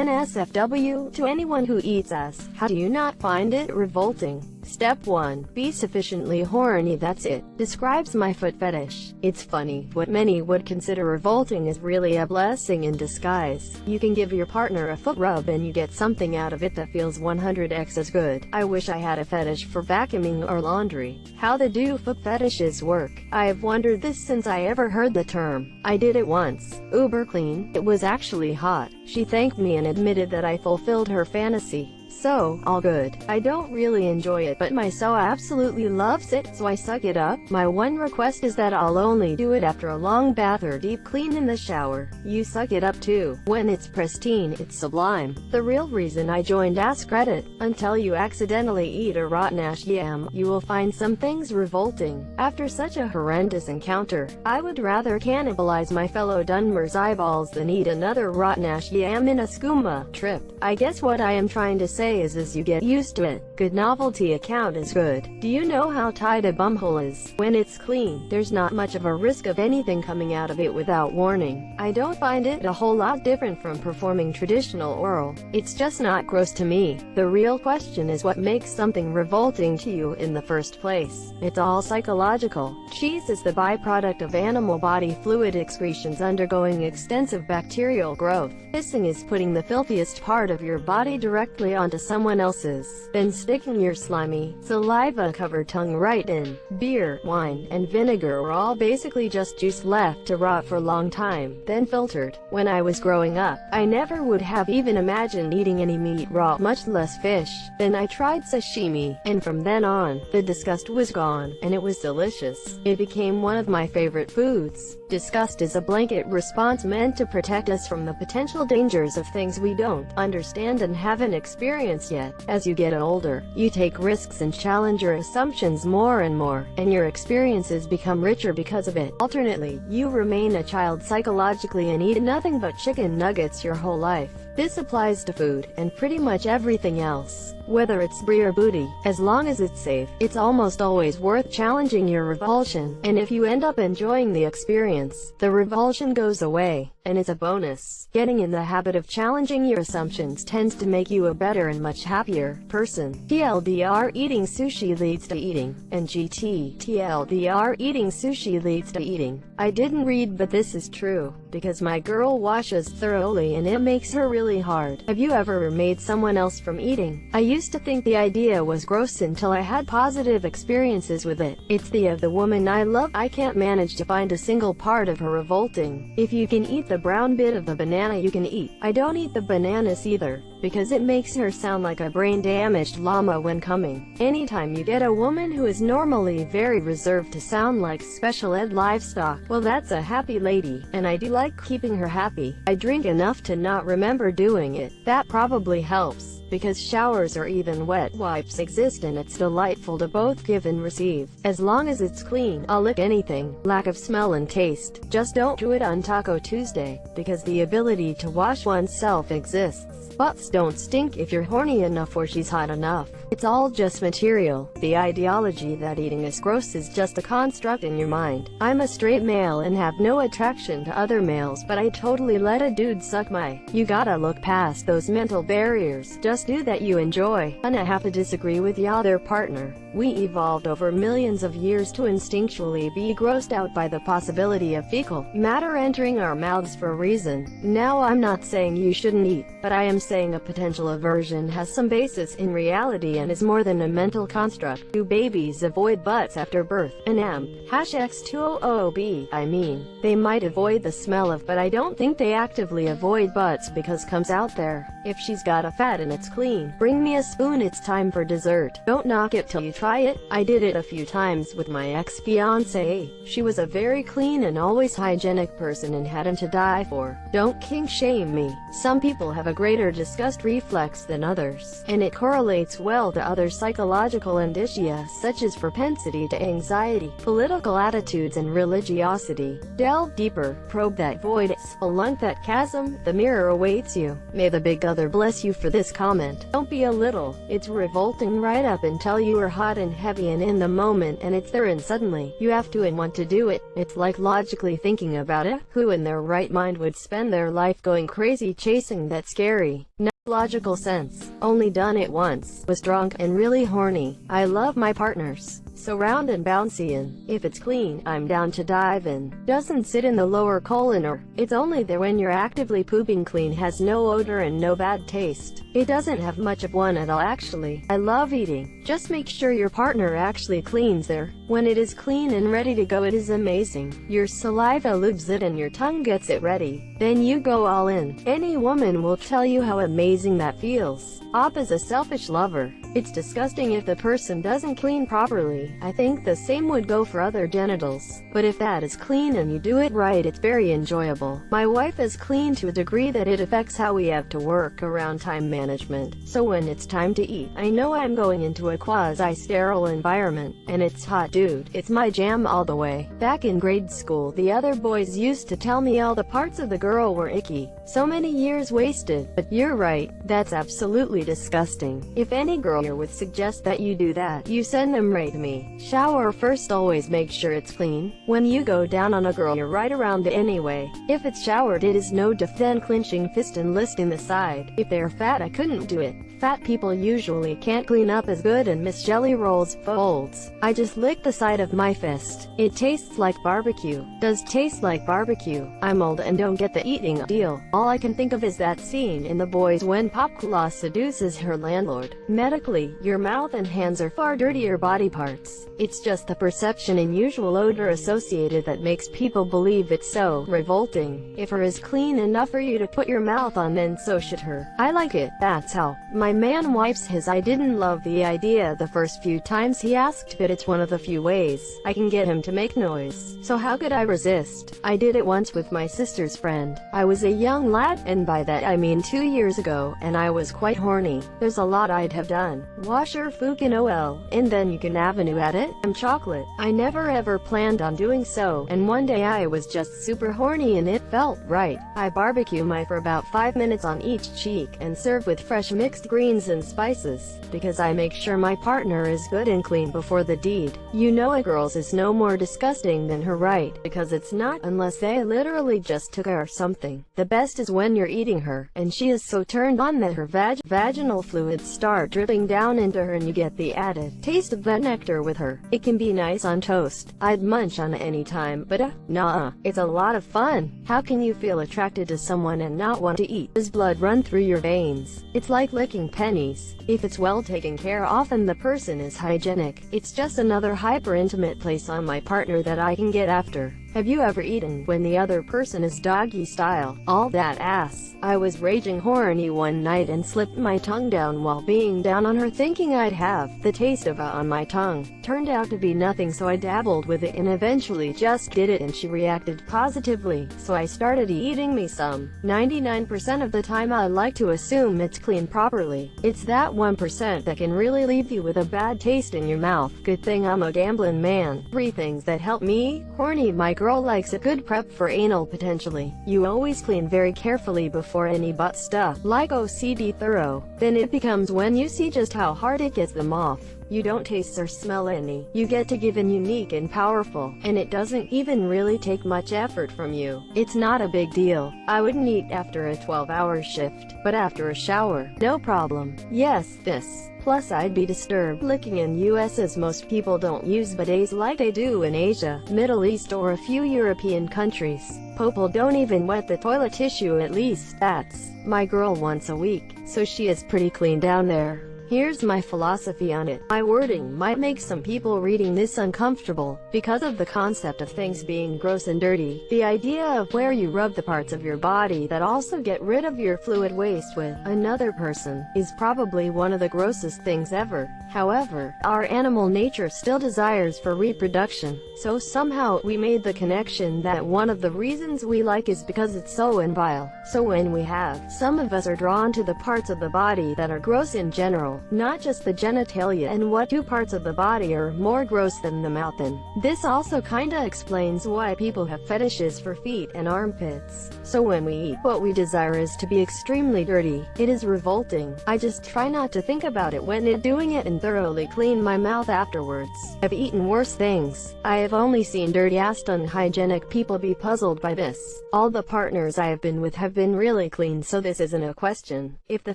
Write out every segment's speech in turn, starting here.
NSFW, to anyone who eats ass, how do you not find it revolting? Step 1. Be sufficiently horny, that's it. Describes my foot fetish. It's funny, what many would consider revolting is really a blessing in disguise. You can give your partner a foot rub and you get something out of it that feels 100x as good. I wish I had a fetish for vacuuming or laundry. How do foot fetishes work? I have wondered this since I ever heard the term. I did it once. Uber clean. It was actually hot. She thanked me and admitted that I fulfilled her fantasy. So, all good. I don't really enjoy it, but my so absolutely loves it, so I suck it up. My one request is that I'll only do it after a long bath or deep clean in the shower. You suck it up too. When it's pristine, it's sublime. The real reason I joined AskReddit, until you accidentally eat a rotten ash yam, you will find some things revolting. After such a horrendous encounter, I would rather cannibalize my fellow Dunmer's eyeballs than eat another rotten ash yam in a skooma trip. I guess what I am trying to say is as you get used to it, good novelty account is good. Do you know how tight a bumhole is? When it's clean, there's not much of a risk of anything coming out of it without warning. I don't find it a whole lot different from performing traditional oral. It's just not gross to me. The real question is what makes something revolting to you in the first place. It's all psychological. Cheese is the byproduct of animal body fluid excretions undergoing extensive bacterial growth. Pissing is putting the filthiest part of your body directly onto someone else's, then sticking your slimy, saliva-covered tongue right in. Beer, wine, and vinegar are all basically just juice left to rot for a long time, then filtered. When I was growing up, I never would have even imagined eating any meat raw, much less fish. Then I tried sashimi, and from then on, the disgust was gone, and it was delicious. It became one of my favorite foods. Disgust is a blanket response meant to protect us from the potential dangers of things we don't understand and haven't experienced yet. As you get older, you take risks and challenge your assumptions more and more, and your experiences become richer because of it. Alternately, you remain a child psychologically and eat nothing but chicken nuggets your whole life. This applies to food, and pretty much everything else. Whether it's brie or booty, as long as it's safe, it's almost always worth challenging your revulsion. And if you end up enjoying the experience, the revulsion goes away, and it's a bonus. Getting in the habit of challenging your assumptions tends to make you a better and much happier person. TLDR, eating sushi leads to eating. And TLDR, eating sushi leads to eating. I didn't read, but this is true, because my girl washes thoroughly and it makes her really hard. Have you ever made someone else from eating? I used to think the idea was gross until I had positive experiences with it. It's of the woman I love. I can't manage to find a single part of her revolting. If you can eat the brown bit of the banana, you can eat. I don't eat the bananas either, because it makes her sound like a brain-damaged llama when coming. Anytime you get a woman who is normally very reserved to sound like special ed livestock, well, that's a happy lady, and I do like keeping her happy. I drink enough to not remember doing it. That probably helps, because showers or even wet wipes exist and it's delightful to both give and receive. As long as it's clean, I'll lick anything. Lack of smell and taste. Just don't do it on Taco Tuesday, because the ability to wash oneself exists. Butts don't stink if you're horny enough or she's hot enough. It's all just material. The ideology that eating is gross is just a construct in your mind. I'm a straight male and have no attraction to other males, but I totally let a dude suck my. You gotta look past those mental barriers. Just do that you enjoy. And I have to disagree with the other partner. We evolved over millions of years to instinctually be grossed out by the possibility of fecal matter entering our mouths for a reason. Now, I'm not saying you shouldn't eat, but I am saying a potential aversion has some basis in reality and is more than a mental construct. Do babies avoid butts after birth? An amp. X200B. I mean, they might avoid the smell of, but I don't think they actively avoid butts because comes out there. If she's got a fat and it's clean, bring me a spoon, it's time for dessert. Don't knock it till you try it. I did it a few times with my ex-fiancée. She was a very clean and always hygienic person and hadn't to die for. Don't kink shame me. Some people have a greater disgust reflex than others, and it correlates well to other psychological indicia such as propensity to anxiety, political attitudes, and religiosity. Delve deeper, probe that void, spelunk that chasm. The mirror awaits you. May the big other bless you for this comment. comment. Don't be a little. It's revolting right up until you are hot and heavy and in the moment and it's there and suddenly you have to and want to do it. It's like logically thinking about it. Who in their right mind would spend their life going crazy chasing that scary? No logical sense. Only done it once. Was drunk and really horny. I love my partners. So round and bouncy, and if it's clean, I'm down to dive in. Doesn't sit in the lower colon or it's only there when you're actively pooping. Clean has no odor and no bad taste. It doesn't have much of one at all actually. I love eating. Just make sure your partner actually cleans there. When it is clean and ready to go, it is amazing. Your saliva lubes it and your tongue gets it ready. Then you go all in. Any woman will tell you how amazing that feels. Op is a selfish lover. It's disgusting if the person doesn't clean properly. I think the same would go for other genitals. But if that is clean and you do it right, it's very enjoyable. My wife is clean to a degree that it affects how we have to work around time management. So when it's time to eat, I know I'm going into a quasi-sterile environment. And it's hot, dude. It's my jam all the way. Back in grade school, the other boys used to tell me all the parts of the girl were icky. So many years wasted. But you're right, that's absolutely disgusting. If any girl here would suggest that you do that, you send them right to me. Shower first, always make sure it's clean. When you go down on a girl, you're right around it anyway. If it's showered, it is no diff, then clenching fist and listing the side. If they're fat, I couldn't do it. Fat people usually can't clean up as good and miss jelly rolls folds. I just lick the side of my fist. It tastes like barbecue. Does taste like barbecue. I'm old and don't get the eating deal. All I can think of is that scene in The Boys when Popclaw seduces her landlord. Medically, your mouth and hands are far dirtier body parts. It's just the perception and usual odor associated that makes people believe it's so revolting. If her is clean enough for you to put your mouth on, then so should her. I like it. That's how my man wipes his. I didn't love the idea the first few times he asked, but it's one of the few ways I can get him to make noise. So how could I resist? I did it once with my sister's friend. I was a young lad, and by that I mean 2 years ago, and I was quite horny. There's a lot I'd have done. Washer fucking OL, and then you can avenue at it. I'm chocolate. I never ever planned on doing so, and one day I was just super horny and it felt right. I barbecue my for about 5 minutes on each cheek, and serve with fresh mixed greens and spices, because I make sure my partner is good and clean before the deed. You know a girl's is no more disgusting than her, right? Because it's not, unless they literally just took her or something. The best is when you're eating her, and she is so turned on that her vaginal fluids start dripping down into her and you get the added taste of that nectar with her. It can be nice on toast. I'd munch on it any time, but nah, it's a lot of fun. How can you feel attracted to someone and not want to eat? Does blood run through your veins? It's like licking pennies. If it's well taken care of and the person is hygienic, it's just another hyper-intimate place on my partner that I can get after. Have you ever eaten when the other person is doggy style? All that ass. I was raging horny one night and slipped my tongue down while being down on her, thinking I'd have the taste of on my tongue. Turned out to be nothing, so I dabbled with it and eventually just did it, and she reacted positively, so I started eating me some. 99% of the time I like to assume it's clean properly. It's that 1% that can really leave you with a bad taste in your mouth. Good thing I'm a gambling man. 3 things that help me horny. My girl likes a good prep for anal potentially. You always clean very carefully before any butt stuff, like OCD thorough. Then it becomes when you see just how hard it gets them off. You don't taste or smell any. You get to give in unique and powerful, and it doesn't even really take much effort from you. It's not a big deal. I wouldn't eat after a 12-hour shift, but after a shower, no problem. Yes, this. Plus I'd be disturbed licking in US, as most people don't use bidets like they do in Asia, Middle East or a few European countries. People don't even wet the toilet tissue, at least that's my girl once a week, so she is pretty clean down there. Here's my philosophy on it. My wording might make some people reading this uncomfortable, because of the concept of things being gross and dirty. The idea of where you rub the parts of your body that also get rid of your fluid waste with another person is probably one of the grossest things ever. However, our animal nature still desires for reproduction, so somehow we made the connection that one of the reasons we like is because it's so vile. So when we have, some of us are drawn to the parts of the body that are gross in general. not just the genitalia, and what two parts of the body are more gross than the mouth. And this also kinda explains why people have fetishes for feet and armpits. So when we eat, what we desire is to be extremely dirty. It is revolting. I just try not to think about it when doing it and thoroughly clean my mouth afterwards. I've eaten worse things. I have only seen dirty-assed unhygienic people be puzzled by this. All the partners I have been with have been really clean, so this isn't a question. If the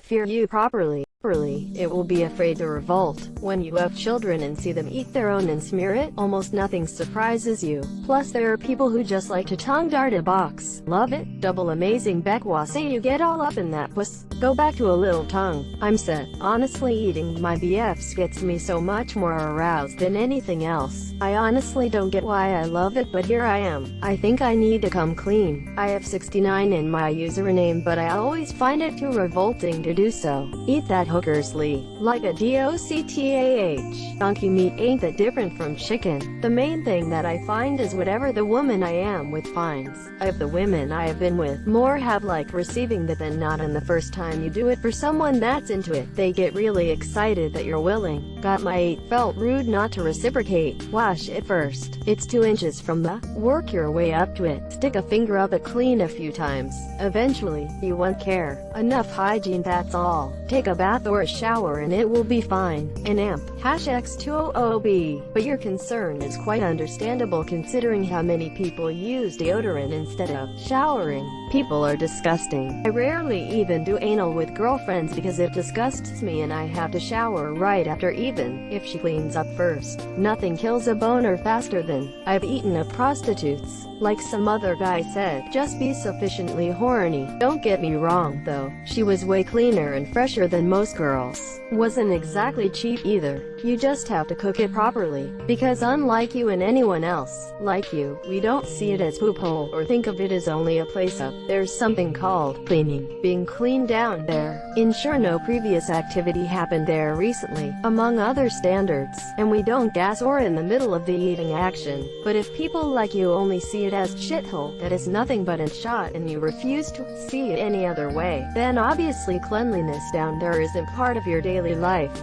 fear you properly, it will be afraid to revolt. When you have children and see them eat their own and smear it, almost nothing surprises you. Plus there are people who just like to tongue dart a box. Love it. Double amazing Bekwa, say you get all up in that puss. Go back to a little tongue. I'm set. Honestly, eating my BFs gets me so much more aroused than anything else. I honestly don't get why I love it, but here I am. I think I need to come clean. I have 69 in my username, but I always find it too revolting to do so. Eat that hookersly. Like a DOCTAH. Donkey meat ain't that different from chicken. The main thing that I find is whatever the woman I am with finds. Of the women I have been with, more have like receiving that than not, and the first time you do it for someone that's into it, they get really excited that you're willing. Got my 8, felt rude not to reciprocate. Wash it first. It's 2 inches from the, work your way up to it. Stick a finger up it, clean a few times. Eventually, you won't care. Enough hygiene, that's all. Take a bath or a shower and it will be fine. An amp, #X200B. But your concern is quite understandable considering how many people use deodorant instead of showering. People are disgusting. I rarely even do anal with girlfriends because it disgusts me and I have to shower right after, even if she cleans up first. Nothing kills a boner faster than I've eaten at prostitutes. Like some other guy said, just be sufficiently horny. Don't get me wrong though, she was way cleaner and fresher than most girls. Wasn't exactly cheap either. You just have to cook it properly. Because unlike you and anyone else, like you, we don't see it as poop hole or think of it as only a place up. There's something called cleaning. Being clean down there. Ensure no previous activity happened there recently, among other standards. And we don't gas or in the middle of the eating action. But if people like you only see it as shithole that is nothing but a shot and you refuse to see it any other way, then obviously cleanliness down there isn't part of your daily life.